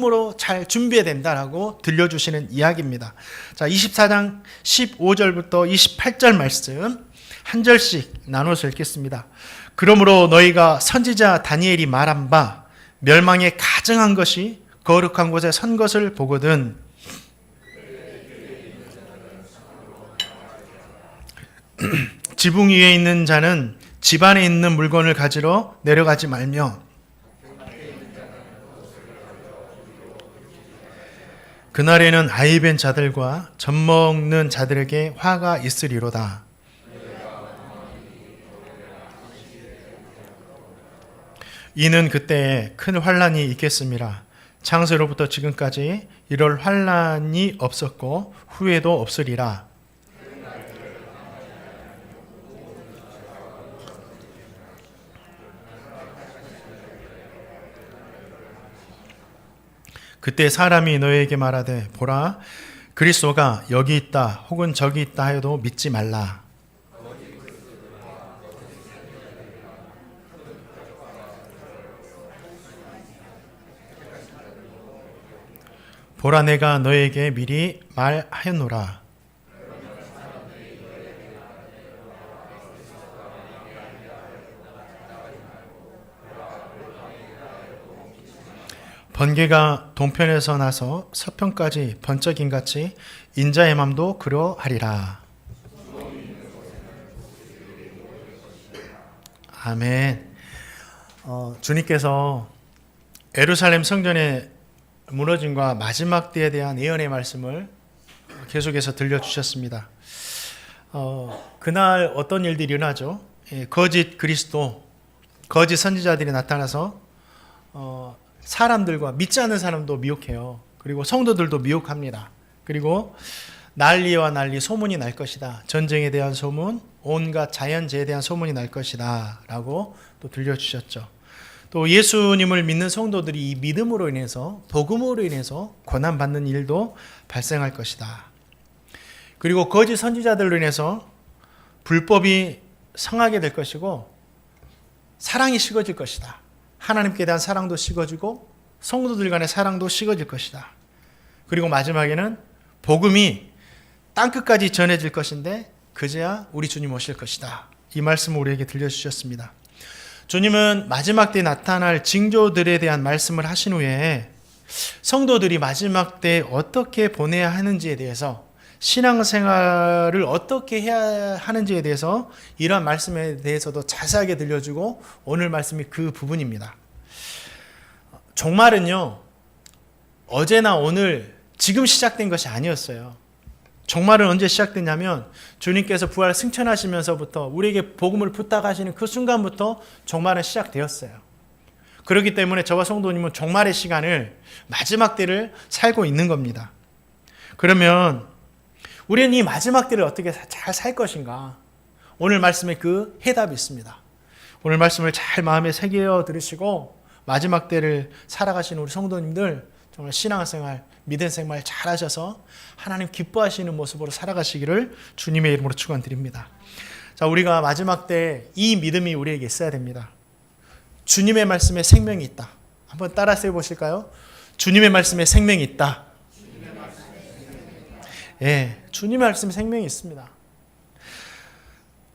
으로 잘 준비해야 된다라고 들려주시는 이야기입니다. 자, 24장 15절부터 28절 말씀 한 절씩 나눠서 읽겠습니다. 그러므로 너희가 선지자 다니엘이 말한 바 멸망에 가증한 것이 거룩한 곳에 선 것을 보거든 지붕 위에 있는 자는 집 안에 있는 물건을 가지러 내려가지 말며 그날에는 아이벤 자들과 젖먹는 자들에게 화가 있으리로다. 이는 그때에 큰 환난이 있겠음이라. 창세로부터 지금까지 이럴 환난이 없었고 후에도 없으리라. 그때 사람이 너에게 말하되 보라 그리스도가 여기 있다 혹은 저기 있다 하여도 믿지 말라. 보라 내가 너에게 미리 말하였노라. 번개가 동편에서 나서 서편까지 번쩍인 같이 인자의 맘도 그러하리라. 아멘. 주님께서 예루살렘 성전의 무너짐과 마지막 때에 대한 예언의 말씀을 계속해서 들려주셨습니다. 그날 어떤 일들이 일어나죠? 거짓 그리스도, 거짓 선지자들이 나타나서 사람들과 믿지 않는 사람도 미혹해요. 그리고 성도들도 미혹합니다. 그리고 난리와 난리 소문이 날 것이다. 전쟁에 대한 소문, 온갖 자연재해에 대한 소문이 날 것이다 라고 또 들려주셨죠. 또 예수님을 믿는 성도들이 이 믿음으로 인해서 복음으로 인해서 고난받는 일도 발생할 것이다. 그리고 거짓 선지자들로 인해서 불법이 성하게 될 것이고 사랑이 식어질 것이다. 하나님께 대한 사랑도 식어지고 성도들 간의 사랑도 식어질 것이다. 그리고 마지막에는 복음이 땅끝까지 전해질 것인데 그제야 우리 주님 오실 것이다. 이 말씀을 우리에게 들려주셨습니다. 주님은 마지막 때에 나타날 징조들에 대한 말씀을 하신 후에 성도들이 마지막 때에 어떻게 보내야 하는지에 대해서 신앙생활을 어떻게 해야 하는지에 대해서 이러한 말씀에 대해서도 자세하게 들려주고 오늘 말씀이 그 부분입니다. 종말은요 어제나 오늘 지금 시작된 것이 아니었어요. 종말은 언제 시작됐냐면 주님께서 부활 승천하시면서부터 우리에게 복음을 부탁하시는 그 순간부터 종말은 시작되었어요. 그렇기 때문에 저와 성도님은 종말의 시간을 마지막 때를 살고 있는 겁니다. 그러면 우리는 이 마지막 때를 어떻게 잘 살 것인가? 오늘 말씀에 그 해답이 있습니다. 오늘 말씀을 잘 마음에 새겨 들으시고 마지막 때를 살아가시는 우리 성도님들 정말 신앙생활, 믿음 생활 잘 하셔서 하나님 기뻐하시는 모습으로 살아가시기를 주님의 이름으로 축원드립니다. 자, 우리가 마지막 때 이 믿음이 우리에게 있어야 됩니다. 주님의 말씀에 생명이 있다. 한번 따라서 해보실까요? 주님의 말씀에 생명이 있다. 예, 주님의 말씀에 생명이 있습니다.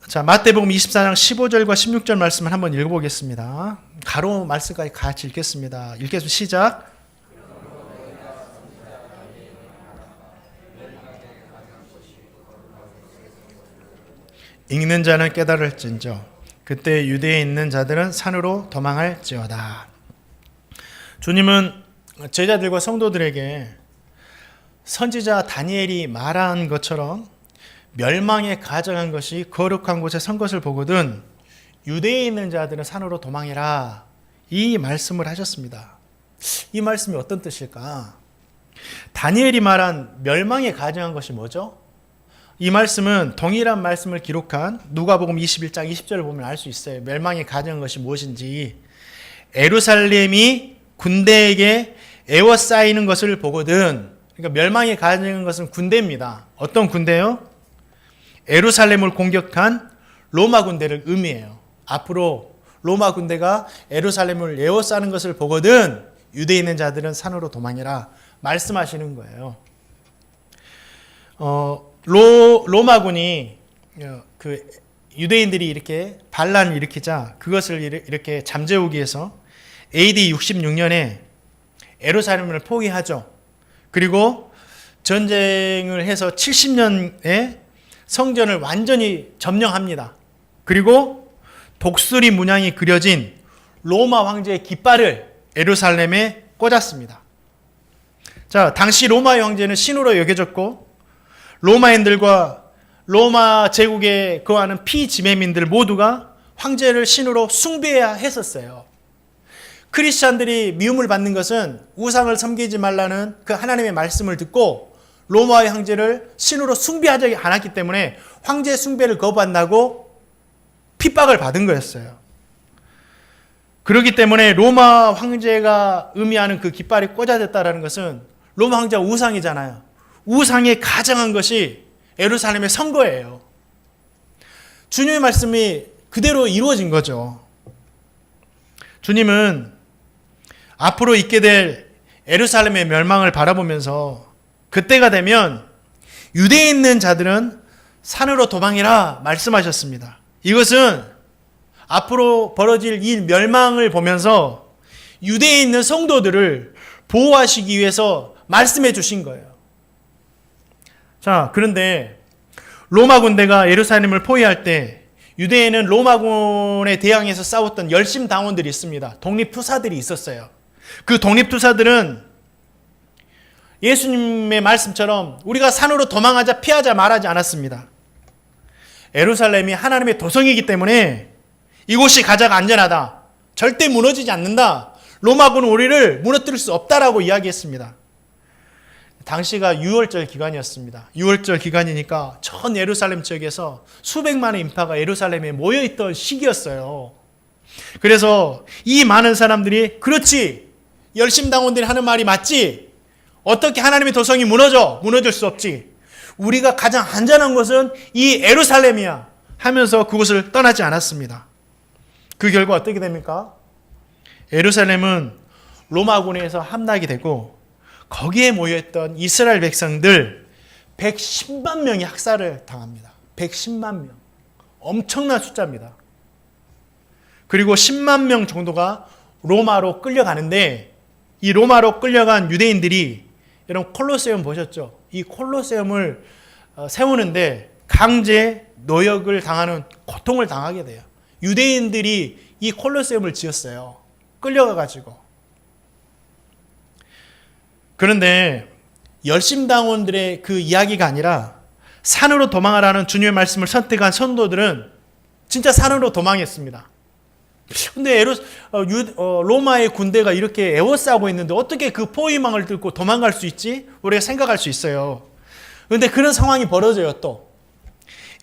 자, 마태복음 24장 15절과 16절 말씀을 한번 읽어보겠습니다. 가로 말씀까지 같이 읽겠습니다. 읽겠습니다. 시작. 읽는 자는 깨달을진저 그때 유대에 있는 자들은 산으로 도망할지어다. 주님은 제자들과 성도들에게 선지자 다니엘이 말한 것처럼 멸망에 가증한 것이 거룩한 곳에 선 것을 보거든 유대에 있는 자들은 산으로 도망해라. 이 말씀을 하셨습니다. 이 말씀이 어떤 뜻일까? 다니엘이 말한 멸망에 가증한 것이 뭐죠? 이 말씀은 동일한 말씀을 기록한 누가복음 21장 20절을 보면 알 수 있어요. 멸망에 가증한 것이 무엇인지. 예루살렘이 군대에게 에워싸이는 것을 보거든. 그러니까 멸망에 가증한 것은 군대입니다. 어떤 군대요? 예루살렘을 공격한 로마 군대를 의미해요. 앞으로 로마 군대가 예루살렘을 에워싸는 것을 보거든 유대에 있는 자들은 산으로 도망해라 말씀하시는 거예요. 로마군이 그 유대인들이 이렇게 반란을 일으키자 그것을 이렇게 잠재우기 위해서 AD 66년에 예루살렘을 포기하죠. 그리고 전쟁을 해서 70년에 성전을 완전히 점령합니다. 그리고 독수리 문양이 그려진 로마 황제의 깃발을 예루살렘에 꽂았습니다. 자, 당시 로마의 황제는 신으로 여겨졌고 로마인들과 로마 제국에 거하는 피지배민들 모두가 황제를 신으로 숭배해야 했었어요. 크리스찬들이 미움을 받는 것은 우상을 섬기지 말라는 그 하나님의 말씀을 듣고 로마의 황제를 신으로 숭배하지 않았기 때문에 황제 숭배를 거부한다고 핍박을 받은 거였어요. 그렇기 때문에 로마 황제가 의미하는 그 깃발이 꽂아졌다는 것은 로마 황제가 우상이잖아요. 우상에 가장한 것이 예루살렘의 선거예요. 주님의 말씀이 그대로 이루어진 거죠. 주님은 앞으로 있게 될 예루살렘의 멸망을 바라보면서 그때가 되면 유대에 있는 자들은 산으로 도망해라 말씀하셨습니다. 이것은 앞으로 벌어질 이 멸망을 보면서 유대에 있는 성도들을 보호하시기 위해서 말씀해 주신 거예요. 자, 그런데 로마 군대가 예루살렘을 포위할 때 유대에는 로마군에 대항해서 싸웠던 열심당원들이 있습니다. 독립투사들이 있었어요. 그 독립투사들은 예수님의 말씀처럼 우리가 산으로 도망하자 피하자 말하지 않았습니다. 예루살렘이 하나님의 도성이기 때문에 이곳이 가장 안전하다. 절대 무너지지 않는다. 로마군은 우리를 무너뜨릴 수 없다라고 이야기했습니다. 당시가 유월절 기간이었습니다. 유월절 기간이니까 전 예루살렘 지역에서 수백만의 인파가 예루살렘에 모여있던 시기였어요. 그래서 이 많은 사람들이 그렇지, 열심당원들이 하는 말이 맞지, 어떻게 하나님의 도성이 무너질 수 없지, 우리가 가장 안전한 곳은 이 예루살렘이야 하면서 그곳을 떠나지 않았습니다. 그 결과 어떻게 됩니까? 예루살렘은 로마군에서 함락이 되고 거기에 모여있던 이스라엘 백성들 110만 명이 학살을 당합니다. 110만 명. 엄청난 숫자입니다. 그리고 10만 명 정도가 로마로 끌려가는데 이 로마로 끌려간 유대인들이 여러분 콜로세움 보셨죠? 이 콜로세움을 세우는데 강제 노역을 당하는 고통을 당하게 돼요. 유대인들이 이 콜로세움을 지었어요. 끌려가가지고. 그런데 열심당원들의 그 이야기가 아니라 산으로 도망하라는 주님의 말씀을 선택한 성도들은 진짜 산으로 도망했습니다. 근데 로마의 군대가 이렇게 에워싸고 있는데 어떻게 그 포위망을 뚫고 도망갈 수 있지? 우리가 생각할 수 있어요. 그런데 그런 상황이 벌어져요. 또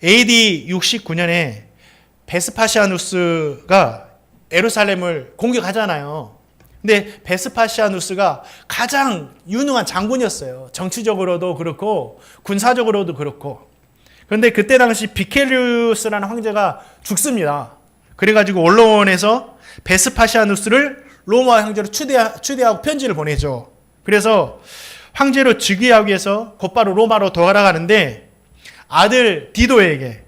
AD 69년에 베스파시아누스가 예루살렘을 공격하잖아요. 근데 베스파시아누스가 가장 유능한 장군이었어요. 정치적으로도 그렇고 군사적으로도 그렇고. 그런데 그때 당시 비켈리우스라는 황제가 죽습니다. 그래가지고 언론에서 베스파시아누스를 로마 황제로 추대하고 편지를 보내죠. 그래서 황제로 즉위하기 위해서 곧바로 로마로 돌아가는데 아들 디도에게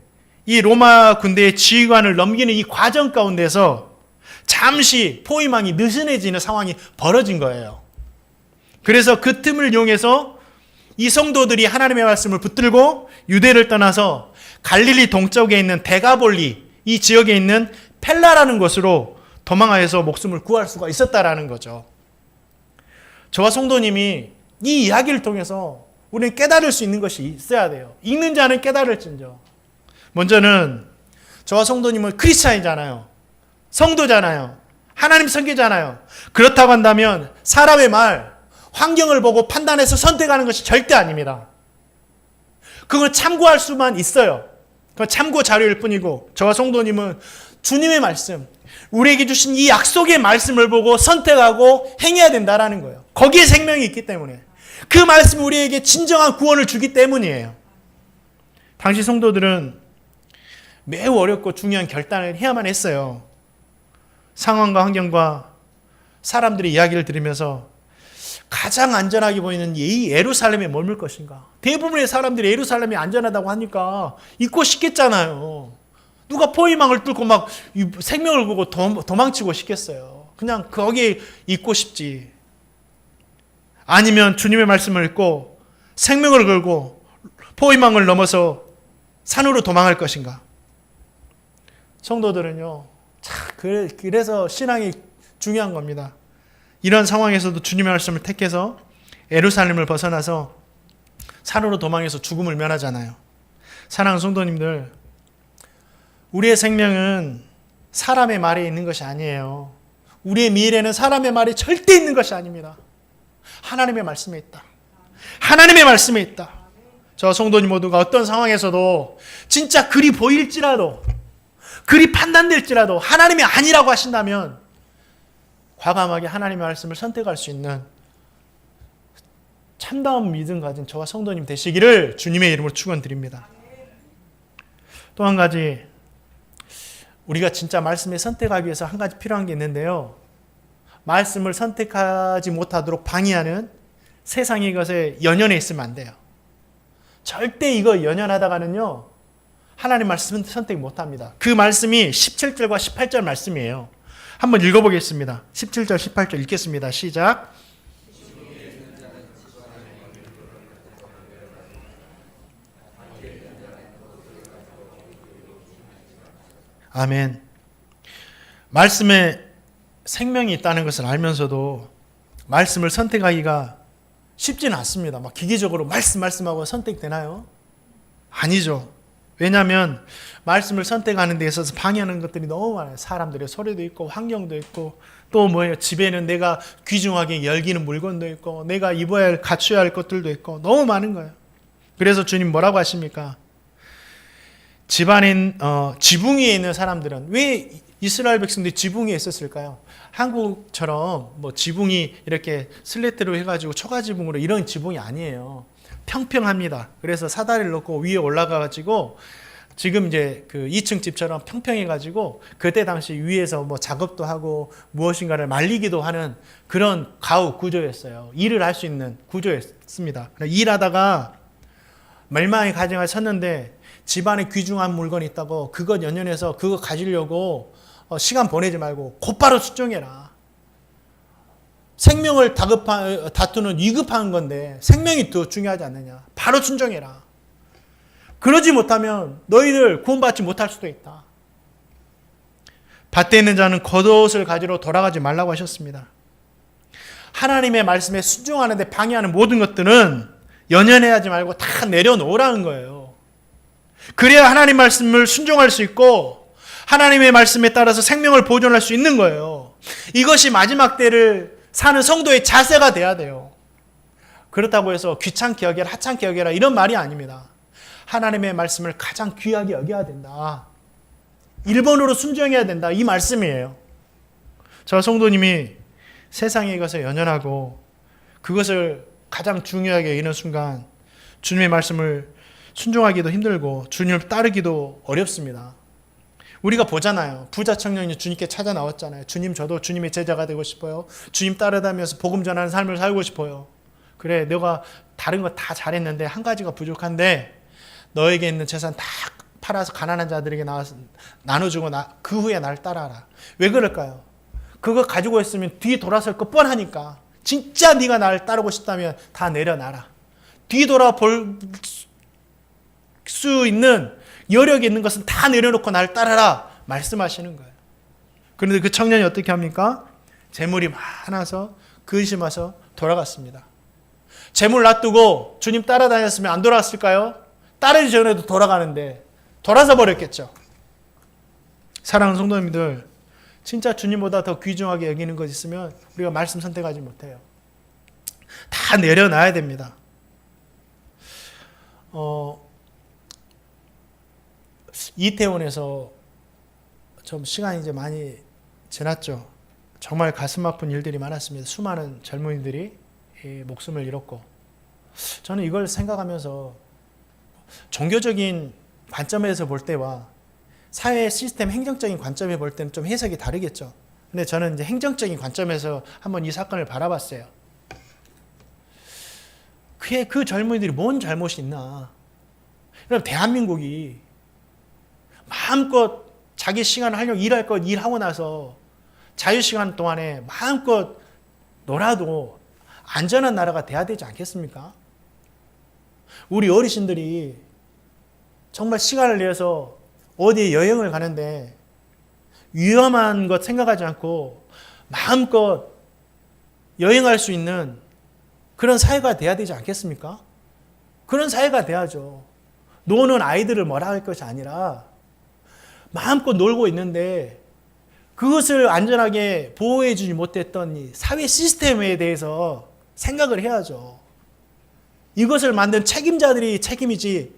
이 로마 군대의 지휘관을 넘기는 이 과정 가운데서 잠시 포위망이 느슨해지는 상황이 벌어진 거예요. 그래서 그 틈을 이용해서 이 성도들이 하나님의 말씀을 붙들고 유대를 떠나서 갈릴리 동쪽에 있는 데가볼리 이 지역에 있는 펠라라는 곳으로 도망하여서 목숨을 구할 수가 있었다라는 거죠. 저와 성도님이 이 이야기를 통해서 우리는 깨달을 수 있는 것이 있어야 돼요. 읽는 자는 깨달을진저. 먼저는 저와 성도님은 크리스찬이잖아요. 성도잖아요. 하나님 선교잖아요. 그렇다고 한다면 사람의 말, 환경을 보고 판단해서 선택하는 것이 절대 아닙니다. 그걸 참고할 수만 있어요. 그건 참고 자료일 뿐이고 저와 성도님은 주님의 말씀, 우리에게 주신 이 약속의 말씀을 보고 선택하고 행해야 된다라는 거예요. 거기에 생명이 있기 때문에. 그 말씀이 우리에게 진정한 구원을 주기 때문이에요. 당시 성도들은 매우 어렵고 중요한 결단을 해야만 했어요. 상황과 환경과 사람들의 이야기를 들으면서 가장 안전하게 보이는 이 예루살렘에 머물 것인가? 대부분의 사람들이 예루살렘이 안전하다고 하니까 있고 싶겠잖아요. 누가 포위망을 뚫고 막 생명을 걸고 도망치고 싶겠어요. 그냥 거기에 있고 싶지. 아니면 주님의 말씀을 읽고 생명을 걸고 포위망을 넘어서 산으로 도망할 것인가? 성도들은요, 그래서 신앙이 중요한 겁니다. 이런 상황에서도 주님의 말씀을 택해서 예루살렘을 벗어나서 산으로 도망해서 죽음을 면하잖아요. 사랑하는 성도님들, 우리의 생명은 사람의 말에 있는 것이 아니에요. 우리의 미래는 사람의 말이 절대 있는 것이 아닙니다. 하나님의 말씀에 있다. 하나님의 말씀에 있다. 저 성도님 모두가 어떤 상황에서도 진짜 그리 보일지라도, 그리 판단될지라도 하나님이 아니라고 하신다면 과감하게 하나님의 말씀을 선택할 수 있는 참다운 믿음 가진 저와 성도님 되시기를 주님의 이름으로 축원드립니다. 또 한 가지, 우리가 진짜 말씀에 선택하기 위해서 한 가지 필요한 게 있는데요. 말씀을 선택하지 못하도록 방해하는 세상의 것에 연연해 있으면 안 돼요. 절대 이거 연연하다가는요, 하나님 말씀은 선택 못합니다. 그 말씀이 17절과 18절 말씀이에요. 한번 읽어보겠습니다. 17절 18절 읽겠습니다. 시작. 아멘. 말씀에 생명이 있다는 것을 알면서도 말씀을 선택하기가 쉽지는 않습니다. 막 기계적으로 말씀하고 선택되나요? 아니죠. 왜냐하면 말씀을 선택하는 데 있어서 방해하는 것들이 너무 많아요. 사람들의 소리도 있고 환경도 있고 또 뭐예요? 집에는 내가 귀중하게 열기는 물건도 있고 내가 입어야 할, 갖춰야 할 것들도 있고 너무 많은 거예요. 그래서 주님 뭐라고 하십니까? 집안에 지붕 위에 있는 사람들은 왜 이스라엘 백성들이 지붕 위에 있었을까요? 한국처럼 뭐 지붕이 이렇게 슬래트로 해가지고 초가지붕으로 이런 지붕이 아니에요. 평평합니다. 그래서 사다리를 놓고 위에 올라가가지고 지금 이제 그 2층 집처럼 평평해가지고 그때 당시 위에서 뭐 작업도 하고 무엇인가를 말리기도 하는 그런 가옥 구조였어요. 일을 할 수 있는 구조였습니다. 일하다가 멸망의 가정을 섰는데 집안에 귀중한 물건이 있다고 그것 연연해서 그거 가지려고 시간 보내지 말고 곧바로 순종해라. 생명을 다투는 위급한 건데 생명이 더 중요하지 않느냐. 바로 순종해라. 그러지 못하면 너희들 구원받지 못할 수도 있다. 밭에 있는 자는 겉옷을 가지러 돌아가지 말라고 하셨습니다. 하나님의 말씀에 순종하는데 방해하는 모든 것들은 연연해하지 말고 다 내려놓으라는 거예요. 그래야 하나님 말씀을 순종할 수 있고 하나님의 말씀에 따라서 생명을 보존할 수 있는 거예요. 이것이 마지막 때를 사는 성도의 자세가 돼야 돼요. 그렇다고 해서 귀찮게 여겨라, 하찮게 여겨라 이런 말이 아닙니다. 하나님의 말씀을 가장 귀하게 여겨야 된다. 1번으로 순종해야 된다. 이 말씀이에요. 저 성도님이 세상에 것에 연연하고 그것을 가장 중요하게 여기는 순간 주님의 말씀을 순종하기도 힘들고 주님을 따르기도 어렵습니다. 우리가 보잖아요. 부자 청년이 주님께 찾아 나왔잖아요. 주님, 저도 주님의 제자가 되고 싶어요. 주님 따르다면서 복음 전하는 삶을 살고 싶어요. 그래, 너가 다른 거 다 잘했는데 한 가지가 부족한데 너에게 있는 재산 다 팔아서 가난한 자들에게 나눠주고 그 후에 날 따라라. 왜 그럴까요? 그거 가지고 있으면 뒤 돌아설 거 뻔하니까. 진짜 네가 나를 따르고 싶다면 다 내려놔라. 뒤 돌아볼 수 있는 여력이 있는 것은 다 내려놓고 나를 따라라 말씀하시는 거예요. 그런데 그 청년이 어떻게 합니까? 재물이 많아서 근심해서 돌아갔습니다. 재물 놔두고 주님 따라다녔으면 안 돌아갔을까요? 따르기 전에도 돌아가는데 돌아서 버렸겠죠. 사랑하는 성도님들, 진짜 주님보다 더 귀중하게 여기는 것 있으면 우리가 말씀 선택하지 못해요. 다 내려놔야 됩니다. 이태원에서 좀 시간이 이제 많이 지났죠. 정말 가슴 아픈 일들이 많았습니다. 수많은 젊은이들이 목숨을 잃었고, 저는 이걸 생각하면서 종교적인 관점에서 볼 때와 사회 시스템 행정적인 관점에 볼 때는 좀 해석이 다르겠죠. 근데 저는 이제 행정적인 관점에서 한번 이 사건을 바라봤어요. 그 젊은이들이 뭔 잘못이 있나? 그럼 대한민국이 마음껏 자기 시간을 하려고 일할 것 일하고 나서 자유시간 동안에 마음껏 놀아도 안전한 나라가 돼야 되지 않겠습니까? 우리 어르신들이 정말 시간을 내서 어디에 여행을 가는데 위험한 것 생각하지 않고 마음껏 여행할 수 있는 그런 사회가 돼야 되지 않겠습니까? 그런 사회가 돼야죠. 노는 아이들을 뭐라 할 것이 아니라 마음껏 놀고 있는데 그것을 안전하게 보호해 주지 못했던 이 사회 시스템에 대해서 생각을 해야죠. 이것을 만든 책임자들이 책임이지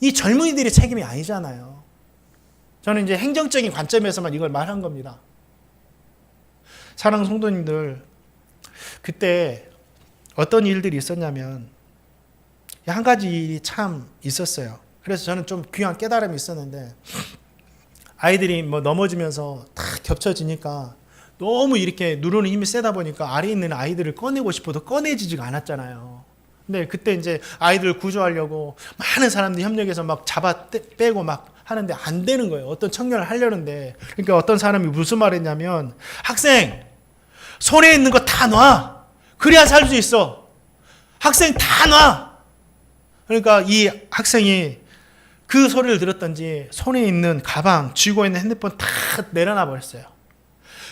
이 젊은이들이 책임이 아니잖아요. 저는 이제 행정적인 관점에서만 이걸 말한 겁니다. 사랑하는 성도님들, 그때 어떤 일들이 있었냐면 한 가지 일이 참 있었어요. 그래서 저는 좀 귀한 깨달음이 있었는데 아이들이 뭐 넘어지면서 다 겹쳐지니까 너무 이렇게 누르는 힘이 세다 보니까 아래에 있는 아이들을 꺼내고 싶어도 꺼내지지가 않았잖아요. 근데 그때 이제 아이들을 구조하려고 많은 사람들이 협력해서 막 잡아 빼고 막 하는데 안 되는 거예요. 어떤 청년을 하려는데. 그러니까 어떤 사람이 무슨 말 했냐면, 학생, 손에 있는 거 다 놔. 그래야 살 수 있어. 학생 다 놔. 그러니까 이 학생이 그 소리를 들었던지 손에 있는 가방, 쥐고 있는 핸드폰 다 내려놔 버렸어요.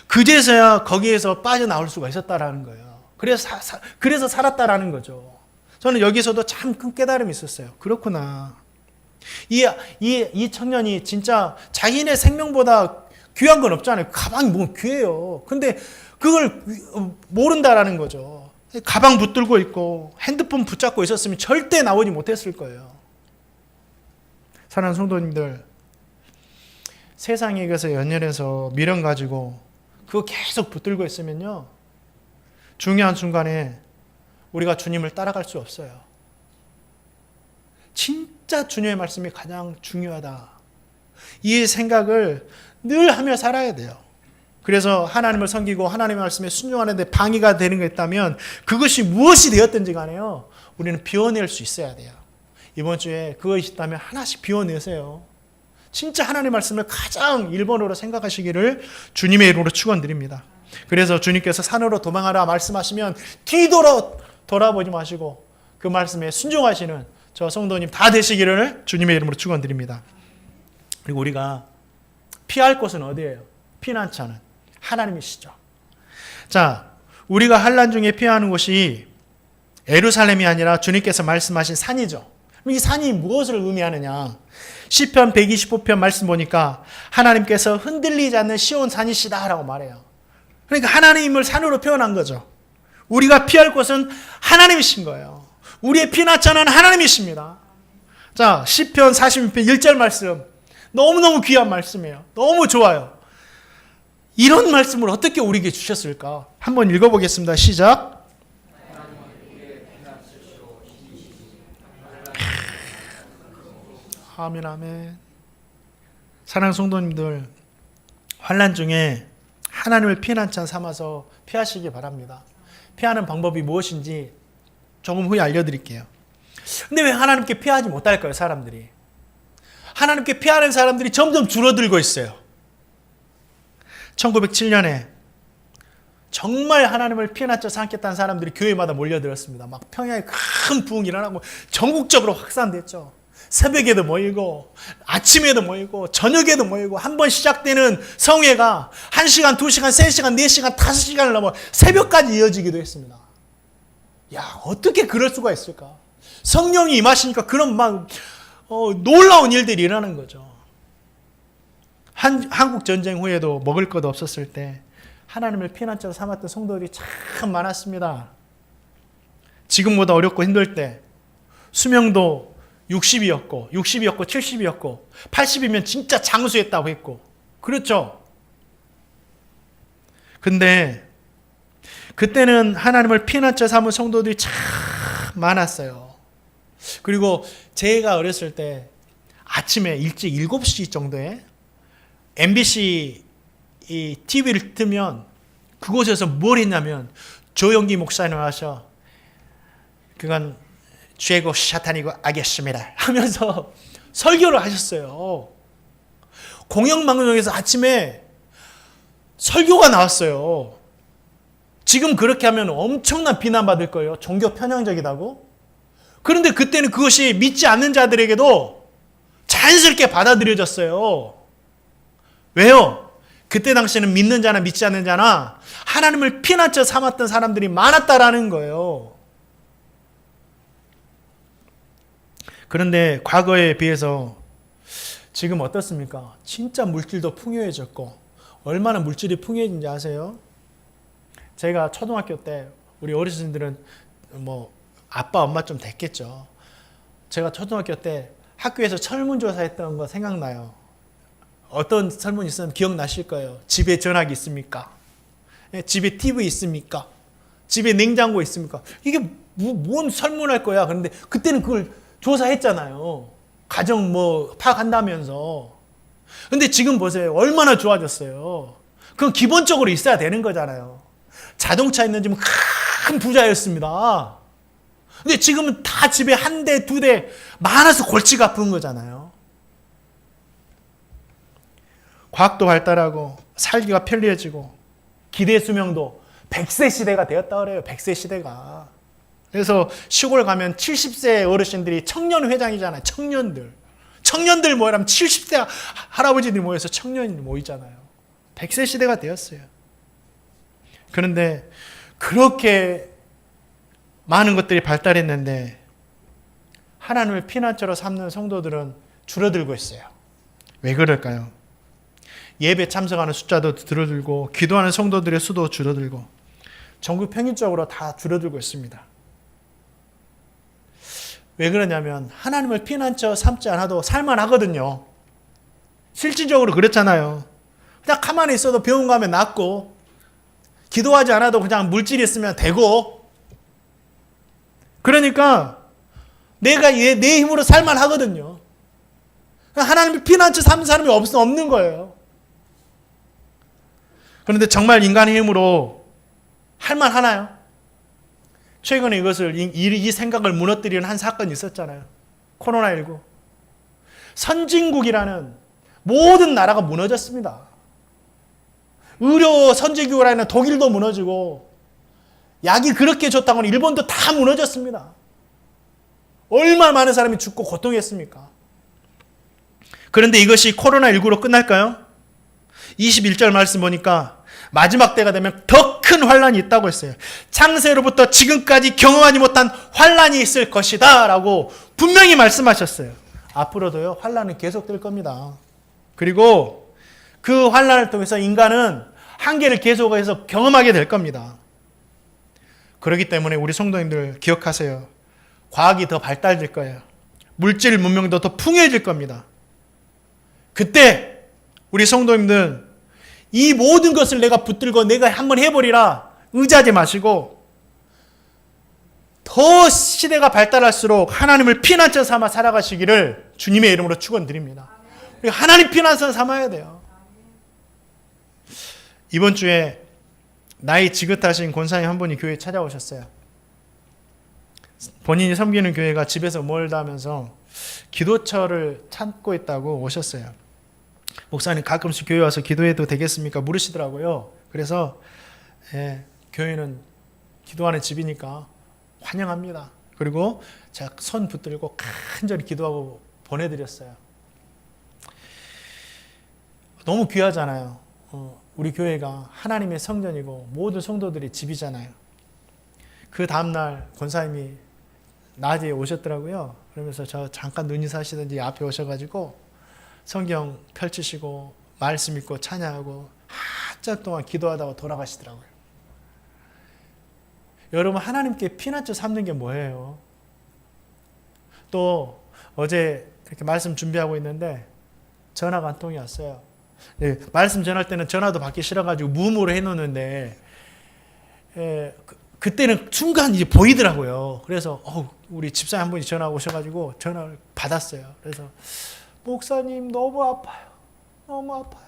그제서야 거기에서 빠져나올 수가 있었다라는 거예요. 그래서 살았다라는 거죠. 저는 여기서도 참 큰 깨달음이 있었어요. 그렇구나. 이 청년이 진짜 자기네 생명보다 귀한 건 없잖아요. 가방이 뭐 귀해요. 근데 그걸 모른다라는 거죠. 가방 붙들고 있고 핸드폰 붙잡고 있었으면 절대 나오지 못했을 거예요. 사랑하는 성도님들, 세상에 가서 연연해서 미련 가지고 그거 계속 붙들고 있으면요, 중요한 순간에 우리가 주님을 따라갈 수 없어요. 진짜 주님의 말씀이 가장 중요하다. 이 생각을 늘 하며 살아야 돼요. 그래서 하나님을 섬기고 하나님의 말씀에 순종하는 데 방해가 되는 게 있다면 그것이 무엇이 되었든지 간에요, 우리는 비워낼 수 있어야 돼요. 이번 주에 그것이 있다면 하나씩 비워내세요. 진짜 하나님의 말씀을 가장 1번으로 생각하시기를 주님의 이름으로 축원드립니다. 그래서 주님께서 산으로 도망하라 말씀하시면 뒤돌아 돌아보지 마시고 그 말씀에 순종하시는 저 성도님 다 되시기를 주님의 이름으로 축원드립니다. 그리고 우리가 피할 곳은 어디예요? 피난처는 하나님이시죠. 자, 우리가 환난 중에 피하는 곳이 예루살렘이 아니라 주님께서 말씀하신 산이죠. 이 산이 무엇을 의미하느냐? 시편 125편 말씀 보니까 하나님께서 흔들리지 않는 시온 산이시다라고 말해요. 그러니까 하나님을 산으로 표현한 거죠. 우리가 피할 곳은 하나님이신 거예요. 우리의 피난처는 하나님이십니다. 자, 시편 46편 1절 말씀, 너무너무 귀한 말씀이에요. 너무 좋아요. 이런 말씀을 어떻게 우리에게 주셨을까? 한번 읽어보겠습니다. 시작. 아멘, 아멘. 사랑하는 성도님들, 환난 중에 하나님을 피난처 삼아서 피하시기 바랍니다. 피하는 방법이 무엇인지 조금 후에 알려드릴게요. 근데 왜 하나님께 피하지 못할까요, 사람들이? 하나님께 피하는 사람들이 점점 줄어들고 있어요. 1907년에 정말 하나님을 피난처 삼겠다는 사람들이 교회마다 몰려들었습니다. 막 평양에 큰 부흥이 일어나고 전국적으로 확산됐죠. 새벽에도 모이고 아침에도 모이고 저녁에도 모이고 한 번 시작되는 성회가 1시간, 2시간, 3시간, 4시간, 5시간을 넘어 새벽까지 이어지기도 했습니다. 야, 어떻게 그럴 수가 있을까? 성령이 임하시니까 그런 막 놀라운 일들이 일어나는 거죠. 한국 전쟁 후에도 먹을 것 없었을 때 하나님을 피난처로 삼았던 성도들이 참 많았습니다. 지금보다 어렵고 힘들 때 수명도 60이었고 70이었고 80이면 진짜 장수했다고 했고, 그렇죠? 근데 그때는 하나님을 피난처 삼은 성도들이 참 많았어요. 그리고 제가 어렸을 때 아침에 일찍 7시 정도에 MBC 이 TV를 뜨면 그곳에서 뭘 했냐면 조영기 목사님 와서 그건 죄고 사탄이고 악이었습니다 하면서 설교를 하셨어요. 공영방송에서 아침에 설교가 나왔어요. 지금 그렇게 하면 엄청난 비난받을 거예요. 종교 편향적이다고. 그런데 그때는 그것이 믿지 않는 자들에게도 자연스럽게 받아들여졌어요. 왜요? 그때 당시에는 믿는 자나 믿지 않는 자나 하나님을 피난처 삼았던 사람들이 많았다라는 거예요. 그런데 과거에 비해서 지금 어떻습니까? 진짜 물질도 풍요해졌고, 얼마나 물질이 풍요해진지 아세요? 제가 초등학교 때, 우리 어르신들은 뭐 아빠 엄마 좀 됐겠죠. 제가 초등학교 때 학교에서 설문조사 했던 거 생각나요. 어떤 설문 있으면 기억나실 거예요. 집에 전화기 있습니까? 집에 TV 있습니까? 집에 냉장고 있습니까? 이게 뭔 설문할 거야. 그런데 그때는 그걸 조사했잖아요. 가정 뭐 파악한다면서. 근데 지금 보세요. 얼마나 좋아졌어요. 그건 기본적으로 있어야 되는 거잖아요. 자동차 있는 집은 큰 부자였습니다. 근데 지금은 다 집에 한 대, 두 대 많아서 골치가 아픈 거잖아요. 과학도 발달하고 살기가 편리해지고 기대 수명도 100세 시대가 되었다 그래요. 100세 시대가. 그래서 시골 가면 70세 어르신들이 청년 회장이잖아요. 청년들 모이라면 70세 할아버지들이 모여서 청년이 모이잖아요. 100세 시대가 되었어요. 그런데 그렇게 많은 것들이 발달했는데 하나님을 피난처로 삼는 성도들은 줄어들고 있어요. 왜 그럴까요? 예배 참석하는 숫자도 줄어들고 기도하는 성도들의 수도 줄어들고 전국 평균적으로 다 줄어들고 있습니다. 왜 그러냐면 하나님을 피난처 삼지 않아도 살만하거든요. 실질적으로 그렇잖아요. 그냥 가만히 있어도 병원 가면 낫고 기도하지 않아도 그냥 물질이 있으면 되고 그러니까 내가 내 힘으로 살만하거든요. 하나님을 피난처 삼는 사람이 없는 거예요. 그런데 정말 인간의 힘으로 할만하나요? 최근에 이 생각을 무너뜨리는 한 사건이 있었잖아요. 코로나19. 선진국이라는 모든 나라가 무너졌습니다. 의료 선진국이라는 독일도 무너지고 약이 그렇게 좋다고는 일본도 다 무너졌습니다. 얼마나 많은 사람이 죽고 고통했습니까? 그런데 이것이 코로나19로 끝날까요? 21절 말씀 보니까 마지막 때가 되면 더 큰 환란이 있다고 했어요. 창세로부터 지금까지 경험하지 못한 환란이 있을 것이다 라고 분명히 말씀하셨어요. 앞으로도요 환란은 계속될 겁니다. 그리고 그 환란을 통해서 인간은 한계를 계속해서 경험하게 될 겁니다. 그렇기 때문에 우리 성도님들 기억하세요. 과학이 더 발달될 거예요. 물질 문명도 더 풍요해질 겁니다. 그때 우리 성도님들 이 모든 것을 내가 붙들고 내가 한번 해버리라 의지하지 마시고 더 시대가 발달할수록 하나님을 피난처 삼아 살아가시기를 주님의 이름으로 축원드립니다. 하나님 피난처 삼아야 돼요. 이번 주에 나이 지긋하신 권사님 한 분이 교회에 찾아오셨어요. 본인이 섬기는 교회가 집에서 멀다 하면서 기도처를 찾고 있다고 오셨어요. 목사님 가끔씩 교회 와서 기도해도 되겠습니까? 물으시더라고요. 그래서 교회는 기도하는 집이니까 환영합니다. 그리고 제가 손 붙들고 간절히 기도하고 보내드렸어요. 너무 귀하잖아요. 우리 교회가 하나님의 성전이고 모든 성도들의 집이잖아요. 그 다음날 권사님이 낮에 오셨더라고요. 그러면서 저 잠깐 눈이 사시든지 앞에 오셔가지고 성경 펼치시고 말씀 읽고 찬양하고 한참 동안 기도하다가 돌아가시더라고요. 여러분 하나님께 피난처 삼는 게 뭐예요? 또 어제 이렇게 말씀 준비하고 있는데 전화가 한 통이 왔어요. 네, 말씀 전할 때는 전화도 받기 싫어가지고 무음으로 해놓는데 그때는 순간 이제 보이더라고요. 그래서 우리 집사님 한 분이 전화 오셔가지고 전화를 받았어요. 그래서 목사님 너무 아파요. 너무 아파요.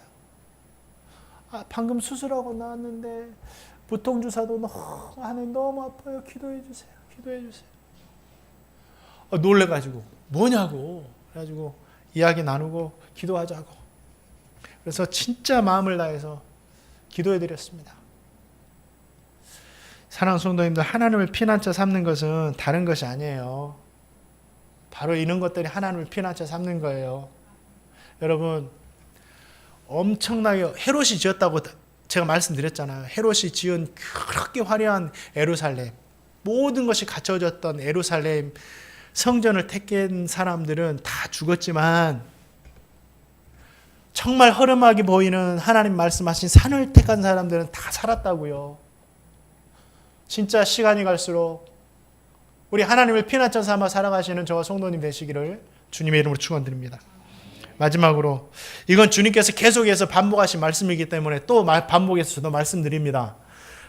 방금 수술하고 나왔는데 부통주사도 너무 아파요. 기도해 주세요. 기도해 주세요. 놀래가지고 뭐냐고 그래가지고 이야기 나누고 기도하자고. 그래서 진짜 마음을 다해서 기도해 드렸습니다. 사랑하는 성도님들, 하나님을 피난처 삼는 것은 다른 것이 아니에요. 바로 이런 것들이 하나님을 피난처 삼는 거예요. 여러분, 엄청나게 헤롯이 지었다고 제가 말씀드렸잖아요. 헤롯이 지은 그렇게 화려한 예루살렘, 모든 것이 갖춰졌던 예루살렘 성전을 택한 사람들은 다 죽었지만 정말 허름하게 보이는 하나님 말씀하신 산을 택한 사람들은 다 살았다고요. 진짜 시간이 갈수록 우리 하나님을 피난처 삼아 살아가시는 저와 성도님 되시기를 주님의 이름으로 축원드립니다. 마지막으로 이건 주님께서 계속해서 반복하신 말씀이기 때문에 또 반복해서 저도 말씀드립니다.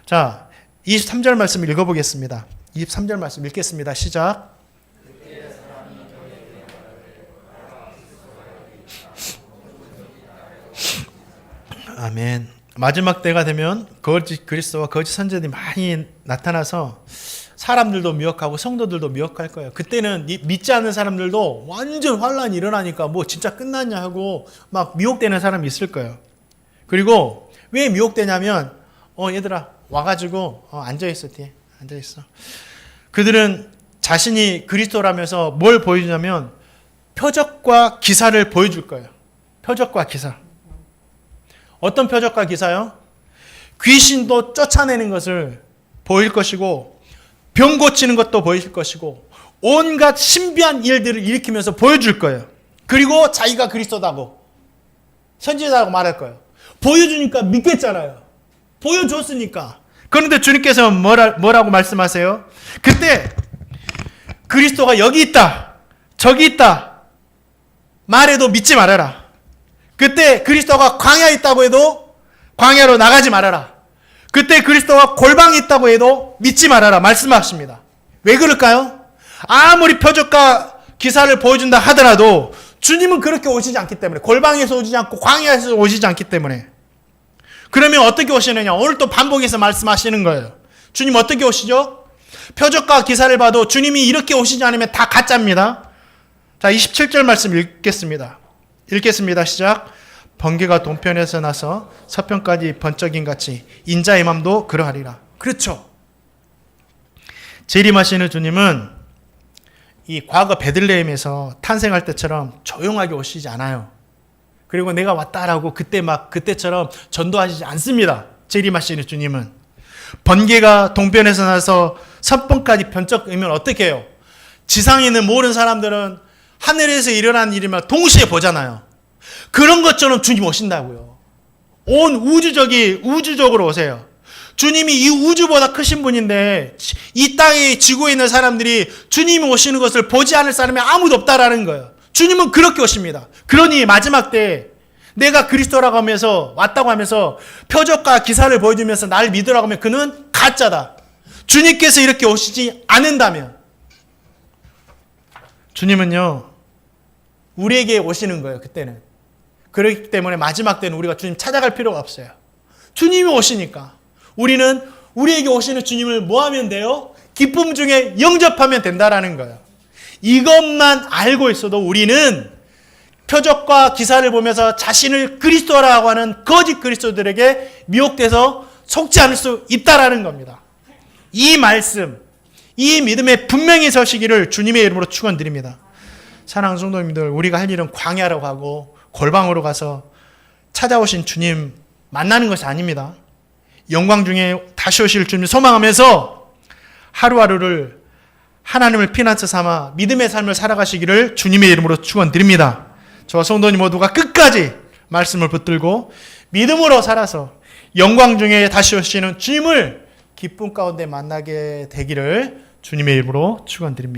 자, 23절 말씀 읽어보겠습니다. 23절 말씀 읽겠습니다. 시작. 아멘. 마지막 때가 되면 거짓 그리스도와 거짓 선지자들이 많이 나타나서 사람들도 미혹하고 성도들도 미혹할 거예요. 그때는 믿지 않는 사람들도 완전 환란이 일어나니까 뭐 진짜 끝났냐 하고 막 미혹되는 사람이 있을 거예요. 그리고 왜 미혹되냐면 얘들아 와가지고 앉아있어. 뒤에 앉아있어. 그들은 자신이 그리스도라면서 뭘 보여주냐면 표적과 기사를 보여줄 거예요. 표적과 기사. 어떤 표적과 기사요? 귀신도 쫓아내는 것을 보일 것이고 병 고치는 것도 보일 것이고 온갖 신비한 일들을 일으키면서 보여줄 거예요. 그리고 자기가 그리스도다고 선지자라고 말할 거예요. 보여주니까 믿겠잖아요. 보여줬으니까. 그런데 주님께서 뭐라고 말씀하세요? 그때 그리스도가 여기 있다, 저기 있다 말해도 믿지 말아라. 그때 그리스도가 광야에 있다고 해도 광야로 나가지 말아라. 그때 그리스도가 골방에 있다고 해도 믿지 말아라 말씀하십니다. 왜 그럴까요? 아무리 표적과 기사를 보여준다 하더라도 주님은 그렇게 오시지 않기 때문에, 골방에서 오시지 않고 광야에서 오시지 않기 때문에. 그러면 어떻게 오시느냐? 오늘 또 반복해서 말씀하시는 거예요. 주님 어떻게 오시죠? 표적과 기사를 봐도 주님이 이렇게 오시지 않으면 다 가짜입니다. 자, 27절 말씀 읽겠습니다. 시작. 번개가 동편에서 나서 서편까지 번쩍인 같이 인자의 맘도 그러하리라. 그렇죠. 재림하시는 주님은 이 과거 베들레헴에서 탄생할 때처럼 조용하게 오시지 않아요. 그리고 내가 왔다라고 그때처럼 전도하시지 않습니다. 재림하시는 주님은 번개가 동편에서 나서 서편까지 번쩍이면 어떻게 해요? 지상에 있는 모든 사람들은 하늘에서 일어난 일이면 동시에 보잖아요. 그런 것처럼 주님 오신다고요. 온 우주적으로 오세요. 주님이 이 우주보다 크신 분인데 이 땅에 지구에 있는 사람들이 주님이 오시는 것을 보지 않을 사람이 아무도 없다라는 거예요. 주님은 그렇게 오십니다. 그러니 마지막 때 내가 그리스도라고 하면서 왔다고 하면서 표적과 기사를 보여주면서 날 믿으라고 하면 그는 가짜다. 주님께서 이렇게 오시지 않는다면 주님은요 우리에게 오시는 거예요. 그때는. 그렇기 때문에 마지막 때는 우리가 주님 찾아갈 필요가 없어요. 주님이 오시니까 우리는 우리에게 오시는 주님을 뭐 하면 돼요? 기쁨 중에 영접하면 된다라는 거예요. 이것만 알고 있어도 우리는 표적과 기사를 보면서 자신을 그리스도라고 하는 거짓 그리스도들에게 미혹돼서 속지 않을 수 있다라는 겁니다. 이 말씀, 이 믿음에 분명히 서시기를 주님의 이름으로 축원드립니다. 사랑하는 성도님들, 우리가 할 일은 광야로 가고 골방으로 가서 찾아오신 주님 만나는 것이 아닙니다. 영광 중에 다시 오실 주님 소망하면서 하루하루를 하나님을 피난처 삼아 믿음의 삶을 살아가시기를 주님의 이름으로 축원드립니다. 저와 성도님 모두가 끝까지 말씀을 붙들고 믿음으로 살아서 영광 중에 다시 오시는 주님을 기쁨 가운데 만나게 되기를 주님의 이름으로 축원드립니다.